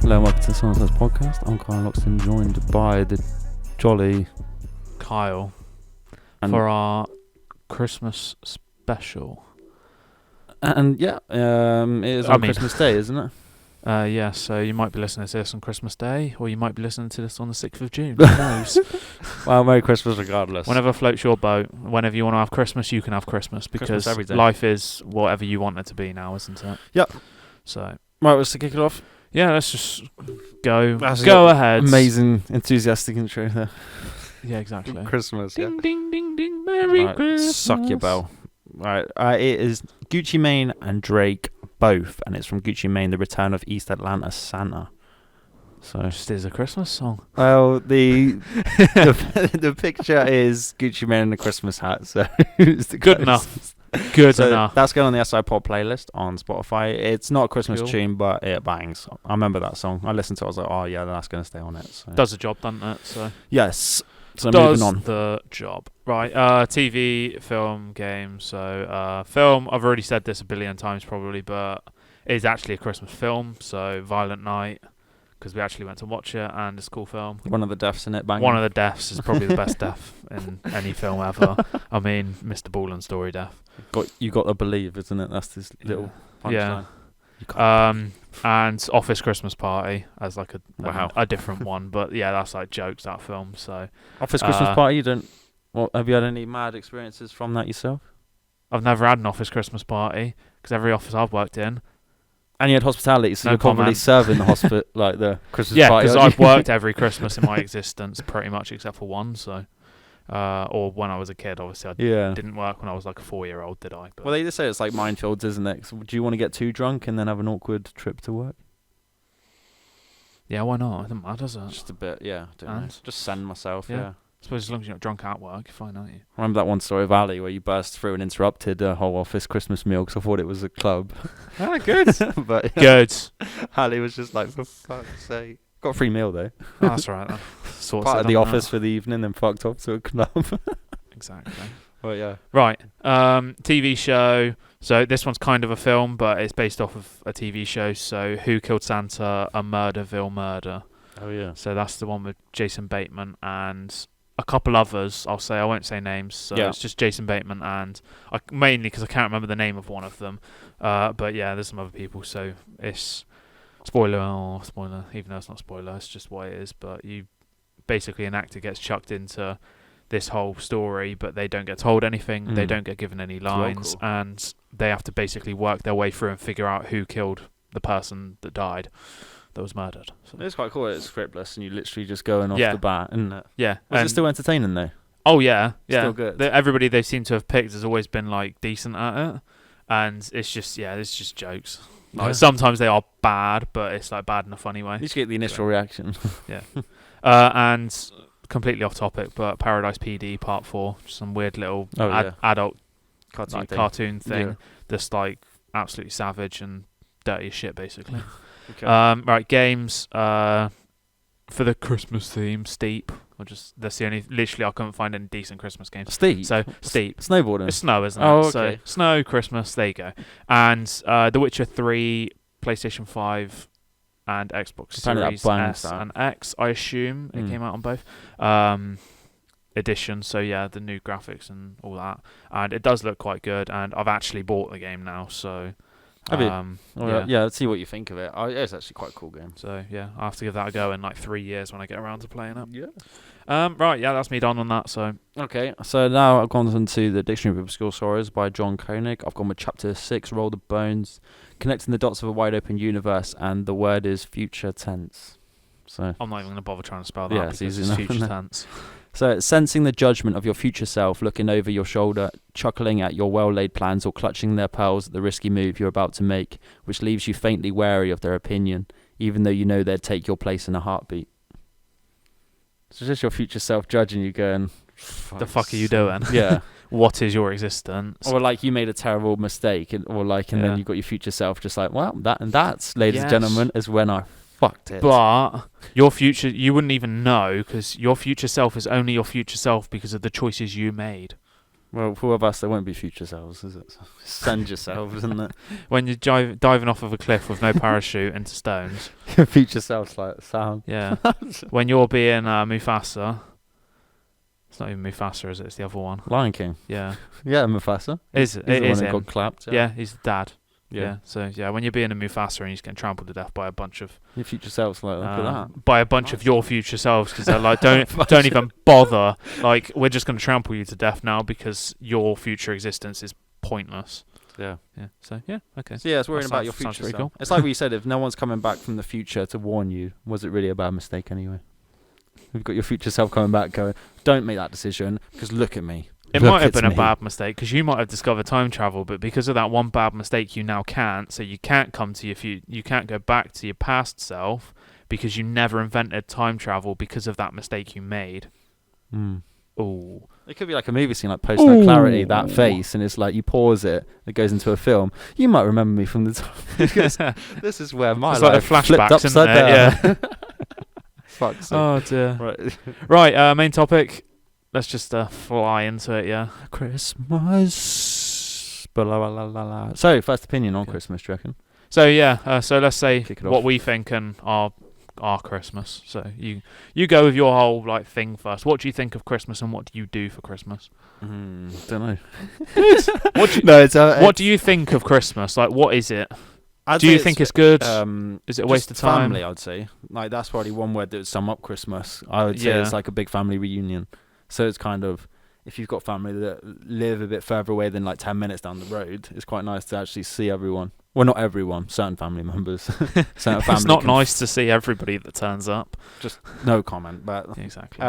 Hello and welcome to the SoulInsights podcast. I'm Kyle Loxton, joined by the jolly Kyle and for our Christmas special. And yeah, it is on Christmas Day, isn't it? Yeah, so you might be listening to this on Christmas Day, or you might be listening to this on the 6th of June. Who knows? Well, Merry Christmas regardless. Whenever floats your boat, whenever you want to have Christmas, you can have Christmas, because every day. life is whatever you want it to be now, isn't it? Yep. So, Right, let's kick it off. yeah, let's just go. That's Go ahead. Amazing, enthusiastic intro there. Yeah, exactly. Christmas, Ding, ding, ding, ding, Merry Right, Christmas. suck your bell. Right, it is Gucci Mane and Drake both, and it's from Gucci Mane, The Return of East Atlanta Santa. So, Just is a Christmas song. well, the picture is Gucci Mane in a Christmas hat, so it's the Good enough. Good so enough. That's going on the SI Pod playlist on Spotify. It's not a Christmas Cool. tune, but it bangs. I remember that song. I listened to it. I was like, oh yeah, that's going to stay on it. So. Does the job, doesn't it? So. Yes. So Does moving on. the job. Right, TV, film, game. So, film, I've already said this a billion times probably, but it is actually a Christmas film. So, Violent Night, because we actually went to watch it, and it's a cool film. One of the deaths in it, bang. One of the deaths is probably the best death in any film ever. I mean, Mr. Ballin story death. You got to believe, isn't it? That's this little punchline. Yeah. You can't And Office Christmas Party as like Wow. a different one, but yeah, that's like jokes, that film. So Office Christmas Party, you don't... Well, have you had any mad experiences from that yourself? I've never had an office Christmas party, because every office I've worked in. And you had hospitality, so No you're probably comment. serving the like the Christmas Yeah, party. because aren't I've you? worked every Christmas in my existence, pretty much, except for one. So, or when I was a kid, obviously I Yeah. didn't work when I was like a 4-year-old, did I? But Well, they just say it's like minefields, isn't it? So do you want to get too drunk and then have an awkward trip to work? yeah, why not? It doesn't matter, does it? Just a bit, yeah. Don't know. And? Just send myself, Yeah. yeah. I suppose as long as you're not drunk at work, you're fine, aren't you? Remember that one story of Ali where you burst through and interrupted a whole office Christmas meal because I thought it was a club. Ah, good. But yeah, Good. Ali was just like, for fuck's sake. Got a free meal though. Oh, that's all right then. Sorts Part it of the out. office for the evening, then fucked off to a club. Exactly. Well, yeah. Right. TV show. So this one's kind of a film, but it's based off of a TV show. So Who Killed Santa? A Murderville Murder. Oh, yeah. So that's the one with Jason Bateman and a couple others. I won't say names. So Yeah. it's just Jason Bateman and mainly because I can't remember the name of one of them. But yeah, there's some other people. So it's spoiler, even though it's not spoiler, it's just what it is. But basically an actor gets chucked into this whole story, but they don't get told anything. They don't get given any lines, cool. and they have to basically work their way through and figure out who killed the person that died, that was murdered. So. It's quite cool. It's scriptless and you literally just going off Yeah. the bat, isn't it? Yeah. Was it still entertaining though? Oh yeah, yeah. Still good. Everybody they seem to have picked has always been like decent at it, and it's just jokes. Like Yeah. sometimes they are bad, but it's like bad in a funny way. You just get the initial reaction. Yeah. And completely off topic, but Paradise PD Part 4, some weird little adult cartoon thing Yeah. that's like absolutely savage and dirty as shit, basically. Okay. Right, games. For the Christmas theme, Steep. That's the only. Literally, I couldn't find any decent Christmas games. Steep? So Steep. Snowboarding? It's snow, isn't it? Oh, okay. So snow, Christmas. There you go. And The Witcher 3, PlayStation 5, and Xbox Apparently that Series bangs S that. and X. I assume it came out on both editions. So yeah, the new graphics and all that, and it does look quite good. And I've actually bought the game now, so. Have you? Yeah. Yeah, let's see what you think of it. It's actually quite a cool game. So yeah, I have to give that a go in like 3 years when I get around to playing it. Yeah. Right, yeah, that's me done on that. So Okay, so now I've gone on to the Dictionary of Obscure Sorrows by John Koenig. I've gone with chapter 6, Roll the Bones, connecting the dots of a wide open universe, and the word is future tense. So, I'm not even going to bother trying to spell that Yeah, because it's easy it's enough, future isn't it? tense. so sensing the judgment of your future self, looking over your shoulder, chuckling at your well-laid plans, or clutching their pearls at the risky move you're about to make, which leaves you faintly wary of their opinion, even though you know they'd take your place in a heartbeat. So just your future self judging you, going, The fuck are you doing? Yeah. What is your existence? Or like you made a terrible mistake, and Yeah. then you got your future self just like, well, that's, ladies and Yes. gentlemen, is when I fucked it. But your future, you wouldn't even know, because your future self is only your future self because of the choices you made. Well, for all of us, there won't be future selves, is it? So send yourselves, isn't it? When you're diving off of a cliff with no parachute into stones. Your future self's like Sam. Yeah. When you're being Mufasa. It's not even Mufasa, is it? It's the other one. Lion King. Yeah. Yeah, Mufasa. He's the it one is that him. got clapped. Yeah, he's the dad. Yeah. Yeah. So yeah, when you're being a Mufasa and you're getting trampled to death by a bunch of Your future self's like, look at that. by a bunch of your future selves, because they're like, don't even bother. Like, we're just going to trample you to death now because your future existence is pointless. Yeah. Yeah. So yeah. Okay. So yeah, it's worrying That about your sounds future pretty self. cool. It's like we said, if no one's coming back from the future to warn you, was it really a bad mistake anyway? You've got your future self coming back going, don't make that decision because look at me. It Look, might have it's been a me. bad mistake because you might have discovered time travel, but because of that one bad mistake, you now can't. So you can't come to you can't go back to your past self because you never invented time travel because of that mistake you made. Mm. Oh, It could be like a movie scene, like Post No Clarity, that face, and it's like you pause it, it goes into a film. You might remember me from the time. This is where my it's life like a flipped flashback, upside isn't it? down. Yeah. Fuck's sake. Oh dear. Right. Right. Main topic. Let's just fly into it. Yeah. Christmas. Ba-la-la-la-la. So, first opinion on Okay. Christmas, do you reckon? So yeah. So let's say Kick it what off. we think and our Christmas. So you go with your whole like thing first. What do you think of Christmas and what do you do for Christmas? Don't know. What do you think of Christmas? Like, what is it? I'd Do say you think it's good? Is it a waste of just time? Family, I'd say. Like, that's probably one word that would sum up Christmas. I would say Yeah. it's like a big family reunion. So it's kind of, if you've got family that live a bit further away than like 10 minutes down the road, it's quite nice to actually see everyone. Well, not everyone, certain family members. Certain family It's not can nice to see everybody that turns up. Just no comment, but Exactly.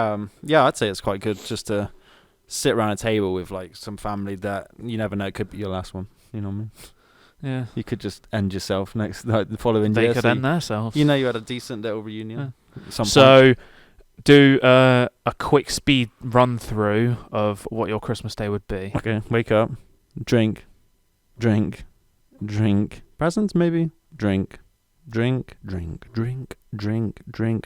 yeah, I'd say it's quite good just to sit around a table with like some family that you never know, it could be your last one. You know what I mean? Yeah. You could just end yourself next like the following They year. could so end themselves. you know you had a decent little reunion. At some point. So, do a quick speed run through of what your Christmas day would be. Okay, wake up, drink, presents maybe, drink,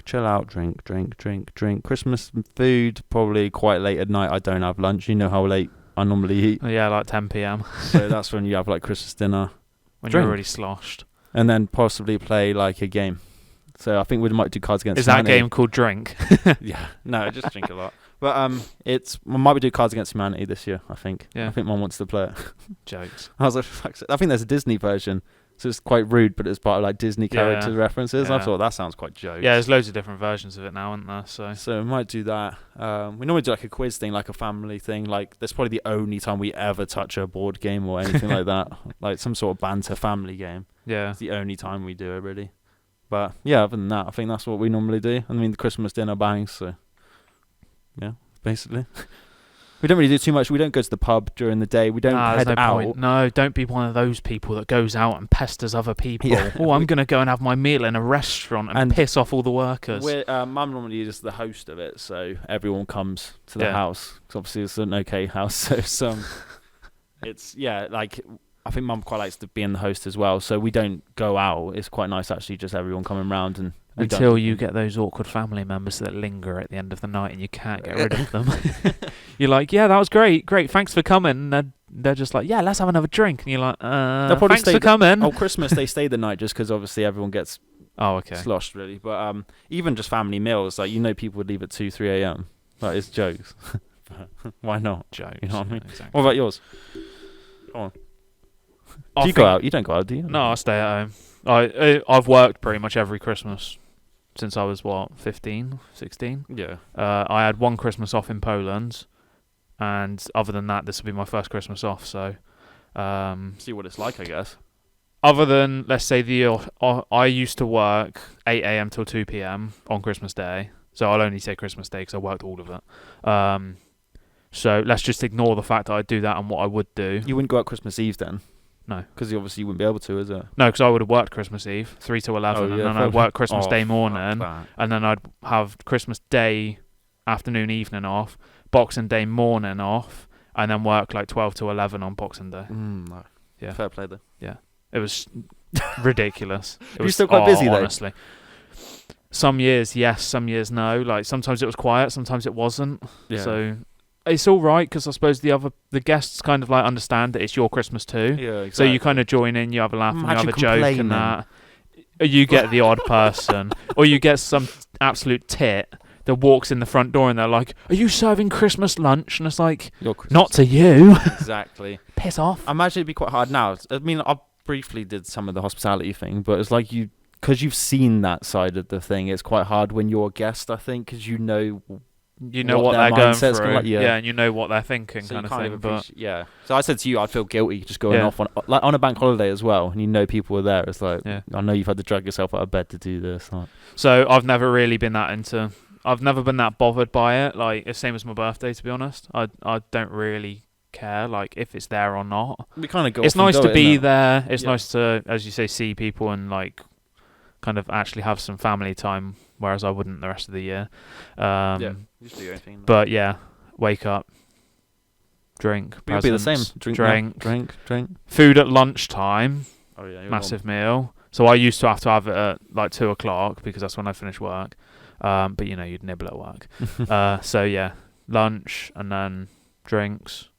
chill out, drink. Christmas food probably quite late at night. I don't have lunch. You know how late I normally eat, Yeah, like 10 p.m. so that's when you have like Christmas dinner, when Drink. you're already sloshed. and then possibly play like a game. So I think we might do Cards Against Is that Humanity. game called Drink? Yeah, no, just drink a lot. But we might do Cards Against Humanity this year. I think. Yeah. I think Mum wants to play it. Jokes. I was like, fuck. I think there's a Disney version, so it's quite rude, but it's part of like Disney character references. Yeah. I thought that sounds quite jokes. Yeah, there's loads of different versions of it now, aren't there? So we might do that. We normally do like a quiz thing, like a family thing. Like that's probably the only time we ever touch a board game or anything like that. Like some sort of banter family game. Yeah. It's the only time we do it really. But yeah, other than that, I think that's what we normally do. I mean, the Christmas dinner bangs. So yeah, basically. We don't really do too much. We don't go to the pub during the day. We don't there's head no out. point. No, don't be one of those people that goes out and pesters other people. Yeah. Oh, I'm going to go and have my meal in a restaurant and piss off all the workers. Mum normally is the host of it, so everyone comes to the Yeah. house. 'Cause obviously it's an okay house, so it's like I think Mum quite likes to be in the host as well. So we don't go out. It's quite nice actually, just everyone coming round and Until you get those awkward family members that linger at the end of the night and you can't get rid of them. You're like, yeah, that was great, thanks for coming. And they're just like, yeah, let's have another drink. And you're like, They'll probably thanks for coming. Oh, Christmas they stay the night just because obviously everyone gets Okay. sloshed really. But even just family meals, like people would leave at 2-3 a.m. Like it's jokes. Why not? Jokes. You know what I mean? Exactly. What about yours? Go on. I Do you go out? You don't go out, do you? No, I stay at home. I've worked pretty much every Christmas since I was 15, 16. Yeah. I had one Christmas off in Poland, and other than that, this will be my first Christmas off. So, See what it's like, I guess. other than let's say I used to work 8 a.m. till 2 p.m. on Christmas Day. So I'll only say Christmas Day because I worked all of it. So let's just ignore the fact that I do that and what I would do. You wouldn't go out Christmas Eve then? No. Because obviously you wouldn't be able to, is it? No, because I would have worked Christmas Eve, 3 to 11, and then I'd work Christmas Day morning, and then I'd have Christmas Day afternoon, evening off, Boxing Day morning off, and then work like 12 to 11 on Boxing Day. No. Yeah. Fair play though. It was ridiculous. You're still quite busy though? Honestly. Some years, yes. Some years, no. Like, sometimes it was quiet, sometimes it wasn't. Yeah. So, it's all right because I suppose the guests kind of like understand that it's your Christmas too. Yeah, exactly. So you kind of join in, you have a laugh, and you have a joke complaining. and that. You get the odd person, or you get some absolute tit that walks in the front door and they're like, "Are you serving Christmas lunch?" And it's like, "Not to you." Exactly. Piss off. I imagine it'd be quite hard now. I mean, I briefly did some of the hospitality thing, but it's like because you've seen that side of the thing, it's quite hard when you're a guest, I think, because you know what they're going through. Like, yeah, and you know what they're thinking, so kind of thing. But yeah. So I said to you, I'd feel guilty just going off on a bank holiday as well, and you know people are there. It's like, I know you've had to drag yourself out of bed to do this. Like. So I've never really been I've never been that bothered by it. Like, it's same as my birthday, to be honest. I don't really care, like, if it's there or not. We kind of go. It's nice to be there. It's nice to, as you say, see people and like kind of actually have some family time, whereas I wouldn't the rest of the year. Just do your own thing. But yeah, wake up, drink, It'll be the same. Drink. Food at lunchtime. Oh yeah, massive meal. So I used to have it at like 2:00 because that's when I finish work. But you know, you'd nibble at work. So yeah, lunch and then drinks.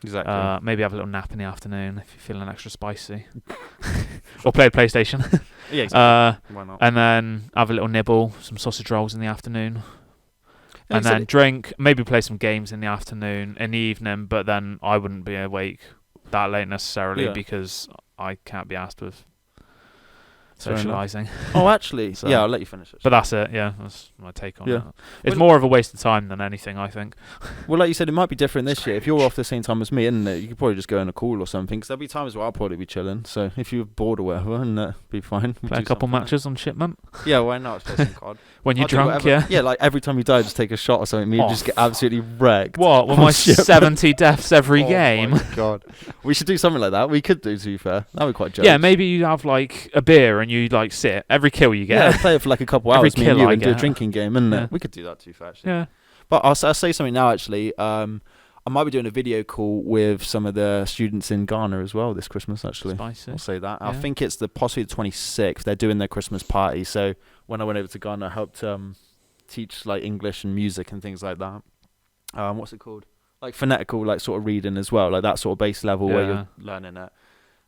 Exactly. Maybe have a little nap in the afternoon if you're feeling extra spicy, or play PlayStation. Yeah, exactly. Why not? And then have a little nibble, some sausage rolls in the afternoon, Yeah, and then drink. Maybe play some games in the afternoon, in the evening. But then I wouldn't be awake that late necessarily because I can't be asked with socialising. Oh, actually, I'll let you finish it. But that's it. Yeah, that's my take on it. It's more of a waste of time than anything, I think. Well, like you said, it might be different this year. If you're off the same time as me, isn't it? You could probably just go on a call or something. Because there'll be times where I'll probably be chilling. So if you're bored or whatever, and be fine. Play a couple matches on Shipment. Yeah, why not? Play some COD. When you're drunk, yeah. Yeah, like every time you die, just take a shot or something. Me just get absolutely wrecked. What? With my 70 deaths every game? Oh my god. We should do something like that. We could do, to be fair. That would be quite jokes. Yeah, maybe you have like a beer and you like sit. Every kill you get. Yeah, play it for like a couple hours, me and you, and do a drinking game, isn't it? We could do that too, actually. Yeah. But I'll say something now, actually. I might be doing a video call with some of the students in Ghana as well this Christmas, actually. Spicy. I'll say that. Yeah. I think it's possibly the 26th. They're doing their Christmas party. So when I went over to Ghana, I helped teach like English and music and things like that. What's it called? Like phonetical, like sort of reading as well, like that sort of base level where you're learning it.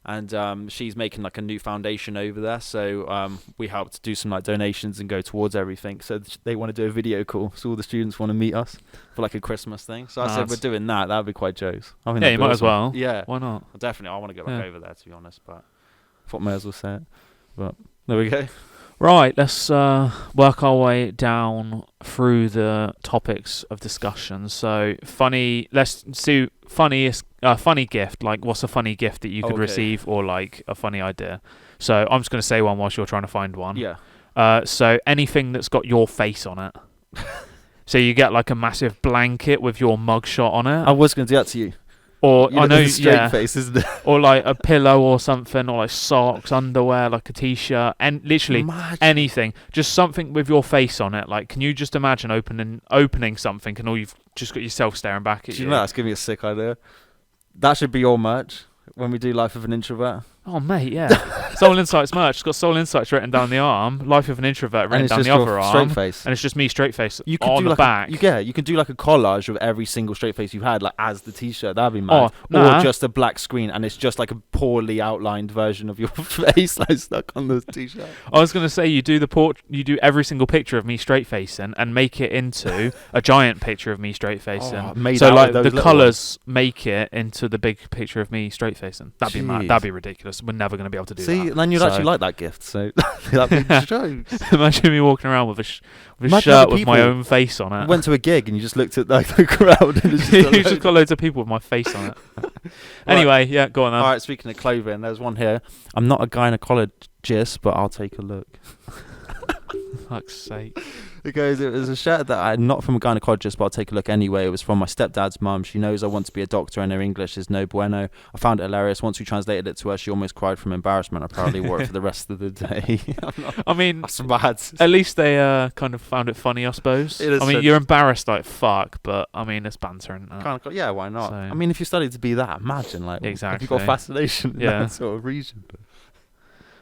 And she's making like a new foundation over there, so we helped do some like donations and go towards everything. So they want to do a video call, so all the students want to meet us for like a Christmas thing. So I said we're doing that. That'd be quite jokes. I think you might as well. Yeah, why not? Definitely, I want to go back over there, to be honest. But I thought may as well say it. But there we go. Right, let's work our way down through the topics of discussion. So let's do funny gift. Like, what's a funny gift that you could receive, or like a funny idea? So I'm just going to say one whilst you're trying to find one. Yeah. So anything that's got your face on it. So you get like a massive blanket with your mugshot on it. I was going to do that to you. Or I know, straight face, isn't it? Or like a pillow or something, or like socks, underwear, like a t-shirt, and literally anything, just something with your face on it. Like, can you just imagine opening something, and all you've just got yourself staring back at you? Do you know that's giving me a sick idea? That should be your merch when we do Life of an Introvert. Oh mate, yeah. SoulInsights merch. It's got SoulInsights written down the arm, Life of an Introvert written down the other arm, straight face. And it's just me straight face on the back. You could do like a collage of every single straight face you've had, like as the t-shirt. That'd be mad. Or just a black screen, and it's just like a poorly outlined version of your face, like stuck on the t-shirt. I was gonna say you do every single picture of me straight facing and make it into a giant picture of me straight facing. So like the colours make it into the big picture of me straight facing. That'd be mad. That'd be ridiculous. We're never going to be able to do that. See, then you'd actually like that gift. So that'd be jokes. Imagine me walking around with a shirt with my own face on it. Went to a gig and you just looked at like the crowd. And you just got loads of people with my face on it. Anyway, yeah, go on then. All right, speaking of clothing, there's one here. I'm not a gynecologist, but I'll take a look. Fuck's sake. It was a shirt that I'm not from a gynecologist, but I'll take a look anyway. It was from my stepdad's mum. She knows I want to be a doctor and her English is no bueno. I found it hilarious. Once we translated it to her, she almost cried from embarrassment. I proudly wore it for the rest of the day. I mean, that's bad. At least they kind of found it funny, I suppose. I mean, you're embarrassed like fuck, but I mean, it's banter. Yeah, why not? So, I mean, if you studied to be that, imagine like exactly. If you've got fascination in that sort of region.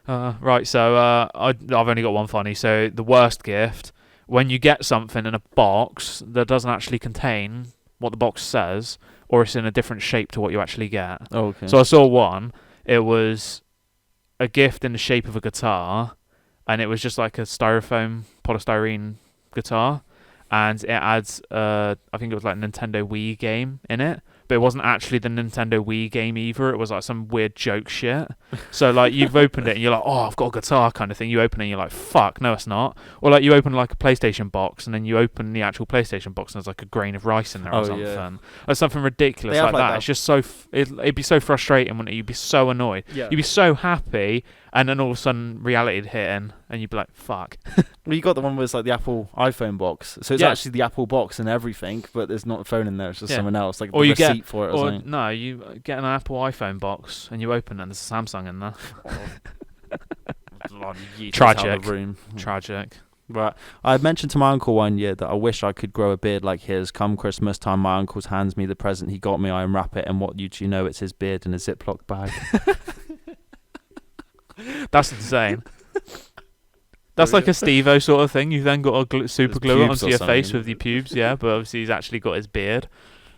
Right, so I've only got one funny. So the worst gift, when you get something in a box that doesn't actually contain what the box says, or it's in a different shape to what you actually get. Oh, okay. So I saw one. It was a gift in the shape of a guitar, and it was just like a polystyrene guitar, and it adds I think it was like a Nintendo Wii game in it, but it wasn't actually the Nintendo Wii game either. It was like some weird joke shit. So like you've opened it and you're like, oh, I've got a guitar kind of thing. You open it and you're like, fuck, no, it's not. Or like you open like a PlayStation box and then you open the actual PlayStation box and there's like a grain of rice in there or something. Yeah. Or something ridiculous like that. It's just so it'd be so frustrating, wouldn't it? You'd be so annoyed. Yeah. You'd be so happy, and then all of a sudden reality would hit in and you'd be like, fuck. Well, you got the one where it's like the Apple iPhone box. So it's actually the Apple box and everything, but there's not a phone in there. It's just someone else, like or the you receipt for it or something. No, you get an Apple iPhone box and you open it and there's a Samsung in there. Tragic. Tragic. But I mentioned to my uncle one year that I wish I could grow a beard like his. Come Christmas time, my uncle hands me the present he got me. I unwrap it, and what do you know? It's his beard in a Ziploc bag. That's insane. That's like a Steve-O sort of thing. You've then got to super glue it onto your face with your pubes, yeah, but obviously he's actually got his beard.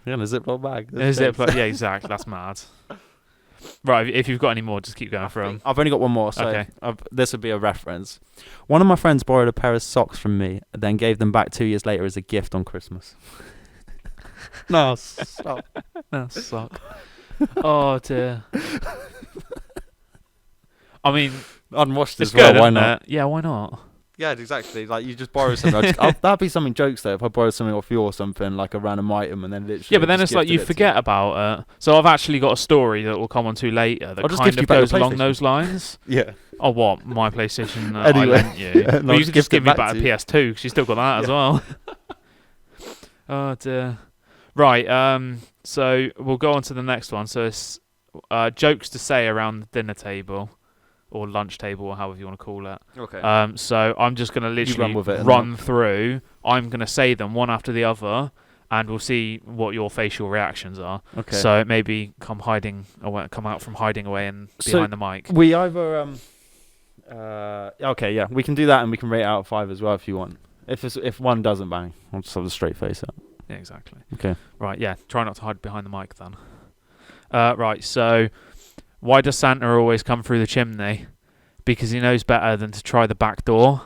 Yeah, in a Ziploc bag. Yeah, exactly. That's mad. Right, if you've got any more, just keep going through them. I've only got one more, so okay. This would be a reference. One of my friends borrowed a pair of socks from me, and then gave them back 2 years later as a gift on Christmas. No, stop. No, sock. Oh, dear. I mean, unwashed as well, why not? Yeah, why not? Yeah, exactly. Like, you just borrow something. That'd be something jokes, though, if I borrowed something off you or something, like a random item, and then literally... Yeah, but then it's like you forget about it. So I've actually got a story that we'll come on to later that kind of goes along those lines. Yeah. Oh, what? My PlayStation anyway, I lent you. Yeah, well, you could just give me back a PS2, because you still got that as well. Oh, dear. Right, so we'll go on to the next one. So it's jokes to say around the dinner table. Or lunch table, or however you want to call it. Okay. So I'm just going to literally run through. I'm going to say them one after the other, and we'll see what your facial reactions are. Okay. So maybe come out from hiding away and behind the mic. We either okay, yeah, we can do that, and we can rate it out of 5 as well if you want. If one doesn't bang, I'll just have a straight face out. Yeah, exactly. Okay. Right. Yeah. Try not to hide behind the mic then. Right. So. Why does Santa always come through the chimney? Because he knows better than to try the back door.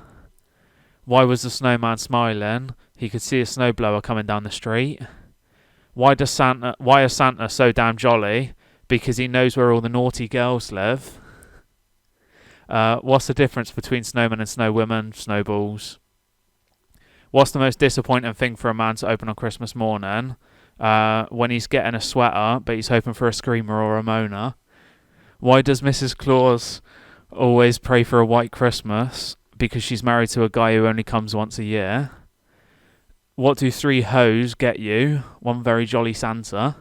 Why was the snowman smiling? He could see a snowblower coming down the street. Why is Santa so damn jolly? Because he knows where all the naughty girls live. What's the difference between snowmen and snowwomen? Snowballs. What's the most disappointing thing for a man to open on Christmas morning? When he's getting a sweater, but he's hoping for a screamer or a moaner. Why does Mrs. Claus always pray for a white Christmas? Because she's married to a guy who only comes once a year. What do 3 hoes get you? One very jolly Santa.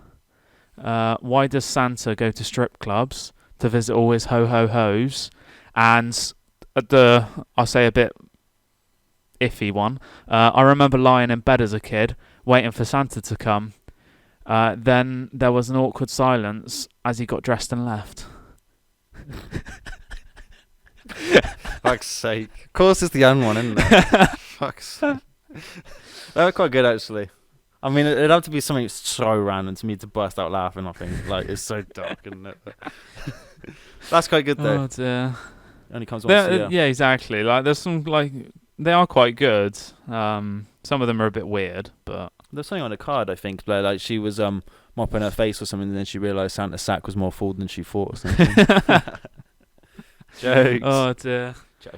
Why does Santa go to strip clubs to visit all his ho-ho-hos? And I'll say a bit iffy one. I remember lying in bed as a kid, waiting for Santa to come. Then there was an awkward silence as he got dressed and left. Fuck's sake. Of course it's the young one, isn't it? Fuck's sake. They're quite good, actually. I mean, it'd have to be something so random to me to burst out laughing, I think. Like, it's so dark, isn't it? That's quite good, though. Oh, dear. Only comes once a year. Yeah, exactly. Like, there's some, like, they are quite good. Some of them are a bit weird, but... There's something on a card, I think, where, like, she was mopping her face or something, and then she realised Santa's sack was more full than she thought or something. Jokes. Oh, dear.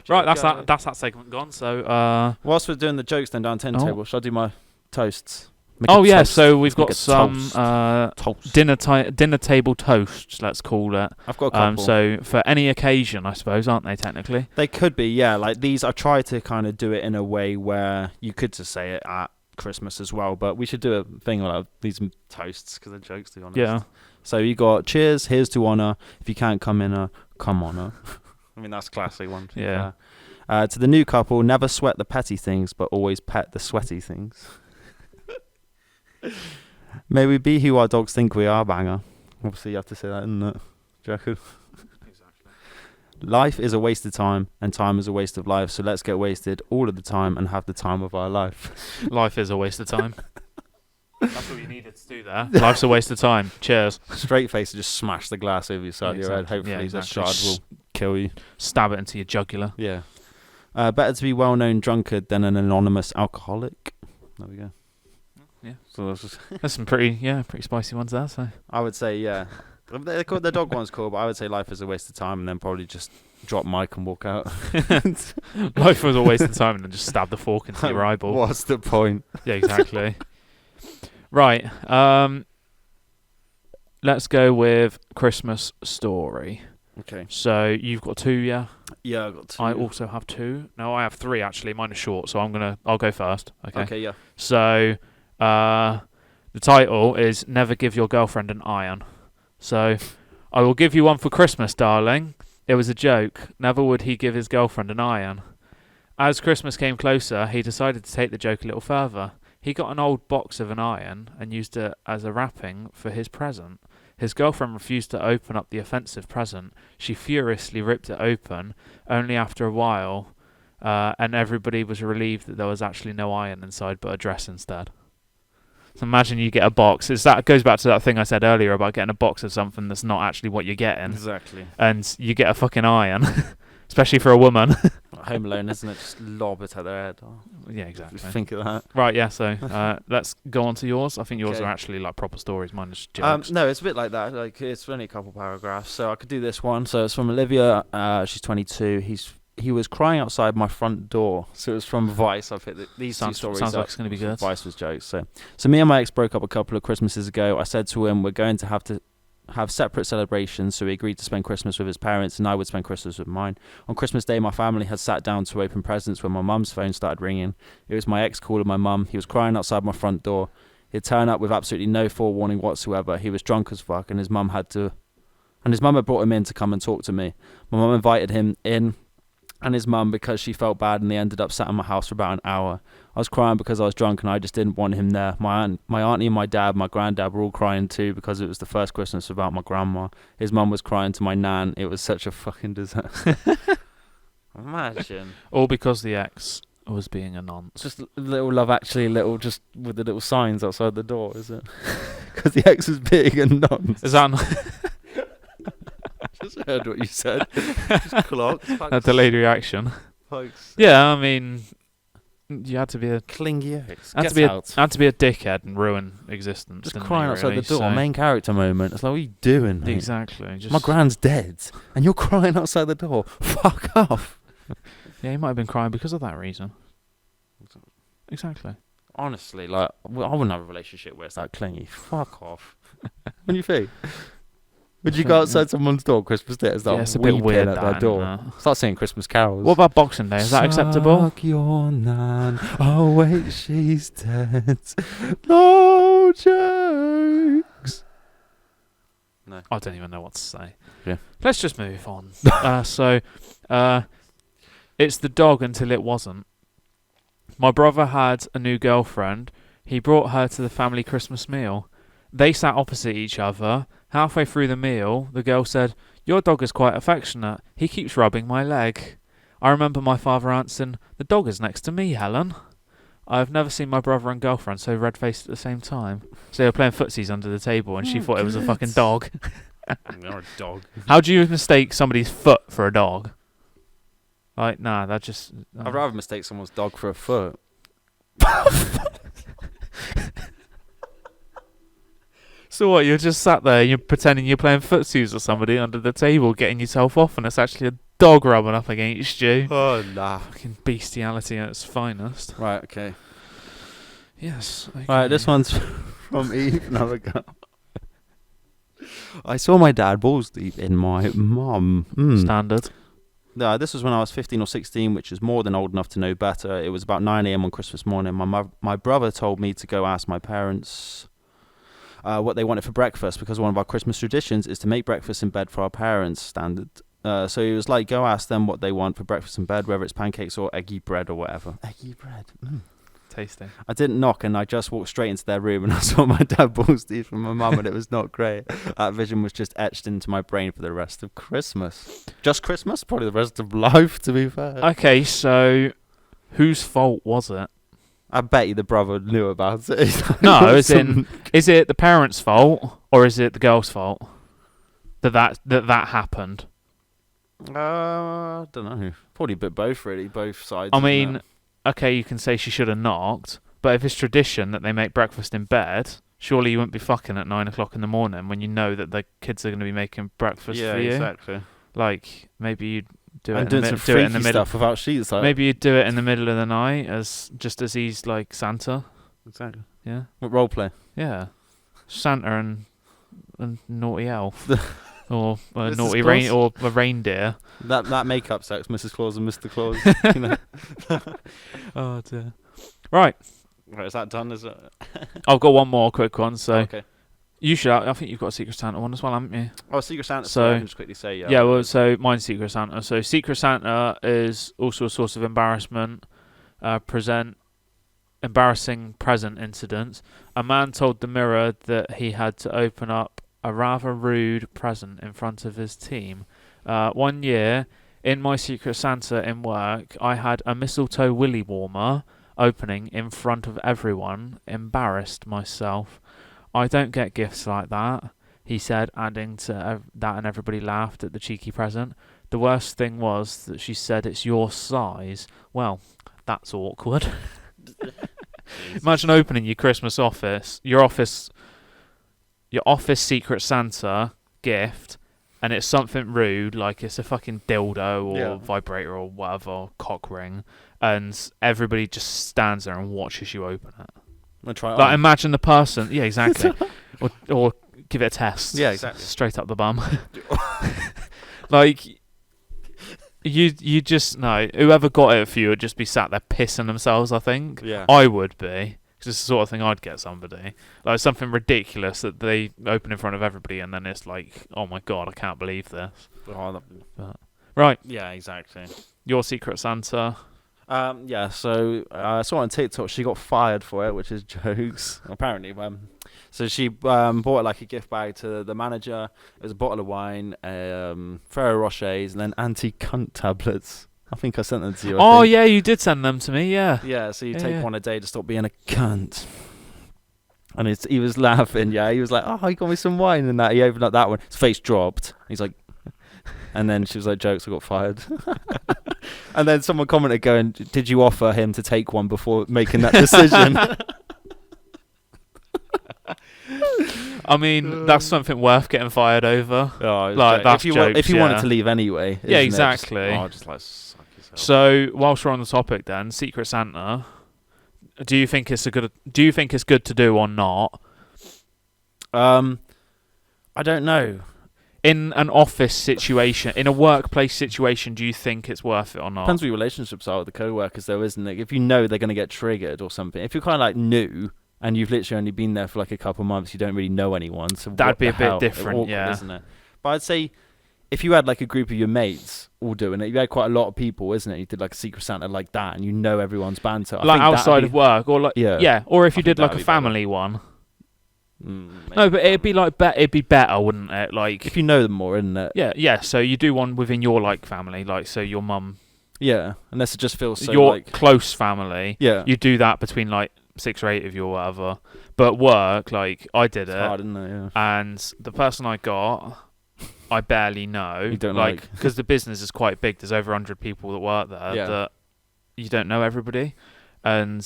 Right, that's that segment gone. So, whilst we're doing the jokes then down 10 table, shall I do my toasts? So we've got some dinner table toasts, let's call it. I've got a couple. So for any occasion, I suppose, aren't they, technically? They could be, yeah. Like these, I try to kind of do it in a way where you could just say it at Christmas as well, but we should do a thing like these toasts because they're jokes, to be honest. Yeah. So you got cheers, here's to honour. If you can't come in, come on her. I mean, that's a classic one. Yeah. To the new couple, never sweat the petty things, but always pet the sweaty things. May we be who our dogs think we are, banger. Obviously, you have to say that, isn't it? Do you reckon? Exactly. Life is a waste of time, and time is a waste of life, so let's get wasted all of the time and have the time of our life. Life is a waste of time. That's all you needed to do there. Life's a waste of time. Cheers. Straight face to just smash the glass over your side of your head. Hopefully the shard will kill you. Stab it into your jugular. Yeah. Better to be well-known drunkard than an anonymous alcoholic. There we go. Yeah. So there's some pretty spicy ones there. So I would say, yeah. The dog one's cool, but I would say life is a waste of time, and then probably just drop mic and walk out. Life was a waste of time, and then just stab the fork into your eyeball. What's the point? Yeah, exactly. Right. Let's go with Christmas story. Okay. So you've got 2, yeah? Yeah, I got 2. I also have 2. No, I have 3 actually. Mine is short, so I'll go first. Okay. Okay, yeah. So, the title is "Never Give Your Girlfriend an Iron." So, I will give you one for Christmas, darling. It was a joke. Never would he give his girlfriend an iron. As Christmas came closer, he decided to take the joke a little further. He got an old box of an iron and used it as a wrapping for his present. His girlfriend refused to open up the offensive present. She furiously ripped it open, only after a while, and everybody was relieved that there was actually no iron inside but a dress instead. So imagine you get a box. That goes back to that thing I said earlier about getting a box of something that's not actually what you're getting. Exactly. And you get a fucking iron, especially for a woman. Home Alone, isn't it? Just lob it at their head. Oh, yeah, exactly. just think of that. Right, yeah, so let's go on to yours. I think yours Okay. are actually like proper stories. Mine is jokes. No, it's a bit like that. Like, it's only a couple paragraphs, so I could do this one. So it's from Olivia. She's 22. He was crying outside my front door. So it was from Vice. I've hit these 2 stories. Sounds like it's going to be good. Vice was jokes. So me and my ex broke up a couple of Christmases ago. I said to him, we're going to have separate celebrations, so we agreed to spend Christmas with his parents and I would spend Christmas with mine. On Christmas Day, my family had sat down to open presents when my mum's phone started ringing. It was my ex calling my mum. He was crying outside my front door. He'd turn up with absolutely no forewarning whatsoever. He was drunk as fuck, and his mum had brought him in to come and talk to me. My mum invited him in and his mum because she felt bad, and they ended up sat in my house for about an hour. I was crying because I was drunk and I just didn't want him there. My auntie and my dad, my granddad were all crying too because it was the first Christmas without my grandma. His mum was crying to my nan. It was such a fucking disaster. Imagine. All because the ex was being a nonce. Just little Love Actually, just with the little signs outside the door, is it? Because the ex was being a nonce. Is that Just heard what you said. Just clocked. a delayed reaction? Folks. Yeah, I mean, you had to be a Clingy ex. had to be a dickhead and ruin existence. Just didn't crying you, outside really? the door. So, Main character moment. It's like, what are you doing, mate? exactly. Just, My grand's dead, and you're crying outside the door. Fuck off. yeah, he might have been crying because of that reason. Exactly. Honestly, like, I wouldn't have a relationship where it's that clingy. Fuck off. What do you think? Would you go outside someone's door Christmas Day and start it's a bit weeping weird at their door? Start singing Christmas carols. What about Boxing Day? Is that acceptable? Suck your nan. Oh wait, she's dead. No jokes. No. I don't even know what to say. Yeah. Let's just move on. It's the dog until it wasn't. My brother had a new girlfriend. He brought her to the family Christmas meal. They sat opposite each other. Halfway through the meal, the girl said, "Your dog is quite affectionate. He keeps rubbing my leg." I remember my father answering, "The dog is next to me, Helen." I have never seen my brother and girlfriend so red-faced at the same time. So they were playing footsies under the table and she thought it was a fucking dog. You're a dog. How do you mistake somebody's foot for a dog? Like, nah, that just... I'd rather mistake someone's dog for a foot. So what, you're just sat there and you're pretending you're playing footsies with somebody under the table, getting yourself off, and it's actually a dog rubbing up against you. Oh, nah. Fucking bestiality at its finest. Right, okay. Yes. Okay. Right, this one's from Eve. Another girl. I saw my dad balls deep in my mum. Standard. No, this was when I was 15 or 16, which is more than old enough to know better. It was about 9 a.m. on Christmas morning. My brother told me to go ask my parents what they wanted for breakfast, because one of our Christmas traditions is to make breakfast in bed for our parents, standard. So he was like, go ask them what they want for breakfast in bed, whether it's pancakes or eggy bread or whatever. Eggy bread. Tasty. I didn't knock, and I just walked straight into their room, and I saw my dad balls deep from my mum, and it was not great. That vision was just etched into my brain for the rest of Christmas. Just Christmas? Probably the rest of life, to be fair. Okay, so whose fault was it? I bet you the brother knew about it. No, as in, is it the parents' fault or is it the girl's fault that happened? I don't know. Probably a bit both, really. Both sides. I mean, okay, you can say she should have knocked, but if it's tradition that they make breakfast in bed, surely you wouldn't be fucking at 9 o'clock in the morning when you know that the kids are going to be making breakfast for you. Yeah, exactly. Like, maybe you'd do it And in doing the some middle. freaky stuff without sheets. Like. Maybe you'd do it in the middle of the night, as he's like Santa. Exactly. Yeah. What role play? Yeah. Santa and naughty elf. Or a Mrs. naughty Claus? or a reindeer. That makeup sex, Mrs. Claus and Mr. Claus. You know. Oh dear. Right. Right, is that done? Is it? I've got one more quick one. So Okay. you should. I think you've got a Secret Santa one as well, haven't you? Oh, Secret Santa. So- I can just quickly say, yeah. Yeah. Well, so mine's Secret Santa. So Secret Santa is also a source of embarrassment. Embarrassing present incidents. A man told the Mirror that he had to open up a rather rude present in front of his team. 1 year, in my Secret Santa in work, I had a mistletoe willy warmer opening in front of everyone. Embarrassed myself. I don't get gifts like that, he said, adding to that, and everybody laughed at the cheeky present. The worst thing was that she said it's your size. Well, that's awkward. Imagine opening your Christmas your office Secret Santa gift, and it's something rude, like it's a fucking dildo or vibrator or whatever, or cock ring, and everybody just stands there and watches you open it. I'm try it Like, on. imagine the person, yeah, exactly, or give it a test, Yeah, exactly. straight up the bum. Like, you just know whoever got it for you would just be sat there pissing themselves. I think. Yeah. I would be. Because it's the sort of thing I'd get somebody. Like something ridiculous that they open in front of everybody, and then it's like, oh my god, I can't believe this. Right. Yeah, exactly. Your Secret Santa. Yeah, so I saw on TikTok she got fired for it, which is jokes. Apparently, so she bought like a gift bag to the manager. It was a bottle of wine, Ferrero Rochers, and then anti-cunt tablets. I think I sent them to you. Oh yeah, you did send them to me. Yeah. Yeah, so you take one a day to stop being a cunt. And he was laughing. Yeah, he was like, "Oh, he got me some wine," and that he opened up that one. His face dropped. He's like, and then she was like, "Jokes, I got fired." And then someone commented going, "Did you offer him to take one before making that decision?" I mean, that's something worth getting fired over. Oh, like that's if you wanted to leave anyway. Yeah, exactly. Just like suck yourself. So, whilst we're on the topic, then Secret Santa, do you think it's good to do or not? I don't know. In an office situation, in a workplace situation, do you think it's worth it or not? Depends what your relationships are with the co-workers, though, isn't it? If you know they're going to get triggered or something. If you're kind of like new and you've literally only been there for like a couple of months, you don't really know anyone. So that'd be a bit awkward, different, yeah, isn't it? But I'd say if you had like a group of your mates all doing it, you had quite a lot of people, isn't it? You did like a Secret Santa like that, and you know everyone's banter. Like outside of work, or like yeah, or if you did like a family one. No, but it'd be like it'd be better, wouldn't it? Like if you know them more, isn't it? Yeah. So you do one within your like family, like so your mum. Yeah, unless it just feels so your like close family. Yeah, you do that between like 6 or 8 of you or whatever. But work, like I did it's it, hard, isn't it? Yeah. And the person I got, I barely know. You don't like because the business is quite big. There's over 100 people that work there. Yeah. That you don't know everybody, and